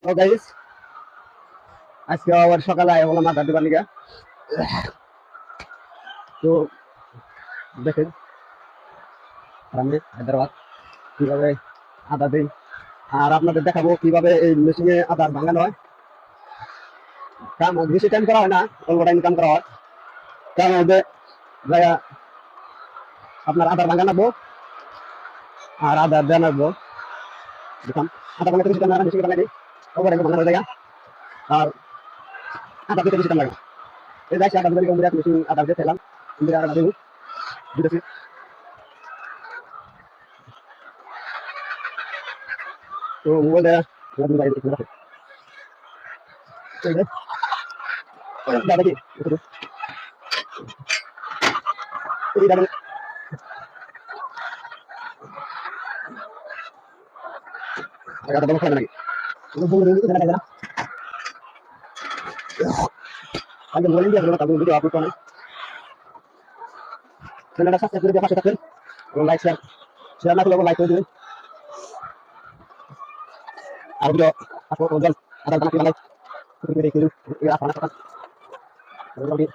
তো গাইস আজকে আবার সকালে আয় হলাম আড্ডা দিবার লিগা। তো দেখেন আমি হায়দ্রাবাদ কিভাবে আদা দিই আর আপনাদের দেখাবো কিভাবে এই মেশিনে আদা ভাঙানো হয়। কাম বেশি টাইম করা হয় না, অল্প টাইম কাম করা হয়। তার মধ্যে জায়গা আপনার আদার ভাঙা নাকবো আর আদা দেওয়া নাকবো। দেখুন আদা ভাঙাতে বেশি টাইম লাগে, মেশিনে ভাঙাই দিই অল্প টাইম ভাঙানোর জায়গা। আর আদা দিতে বেশি টাইম লাগে। এই যাইছি আদা দিতে মেশিন আদা দিয়ে খেলাম আদা দিব দিতেছি। তো মোবাইল দেওয়া দাদা কি দাদা ada banyak lagi. Ada boleh dia kalau tahu video upload kan. Dan ada subscribe dia pasti tekan. Kalau like share. Share lah kalau like itu. Ada video upload konten ada banyak yang like. Itu video itu ya apa nak. Kalau di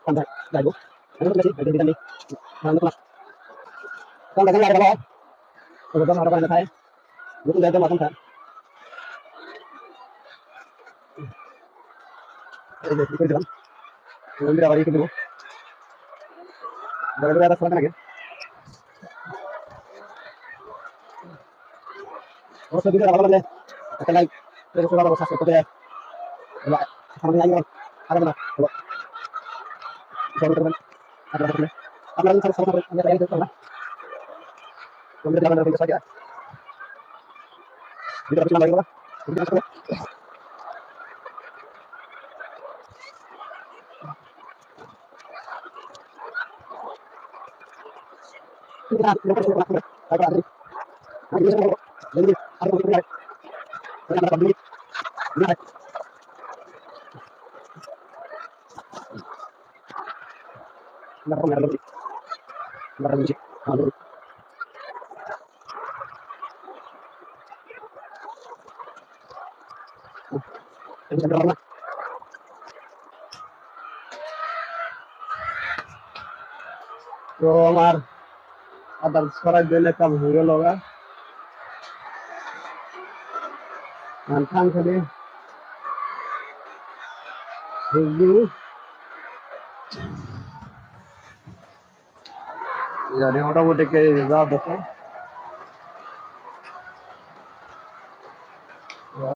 konten lagi. Ada lagi ada video ni. Mana tu? Kalau dah ada apa? Kalau dah ada apa nak saya? Itu dah ada macam kan. Itu jalan. Kalau dia balik itu. Ada ada sesuatu lagi. Oh, video apa lagi? Kita like. Terus sudah ada subscribe kita ya. Wala, parang ngayon. Alam mo na. Wala. Sorry teman. Ada apa? Apa lagi sama sama ini tadi itu na. Kemudian jangan ada saja. Kita harus lagi apa? Kita harus. Kita harus apa? Agak ada. Nanti bisa mau. Jadi ada apa ini? Kita ada duit. Nah, nggak pernah ada duit. Nggak ada duit. Aduh. Ini bisa berapa? তো আমার আদার ছড়াই দিলে কাম হয়ে গেল গা খান খালি জানি মোটামুটি কে যা দেখে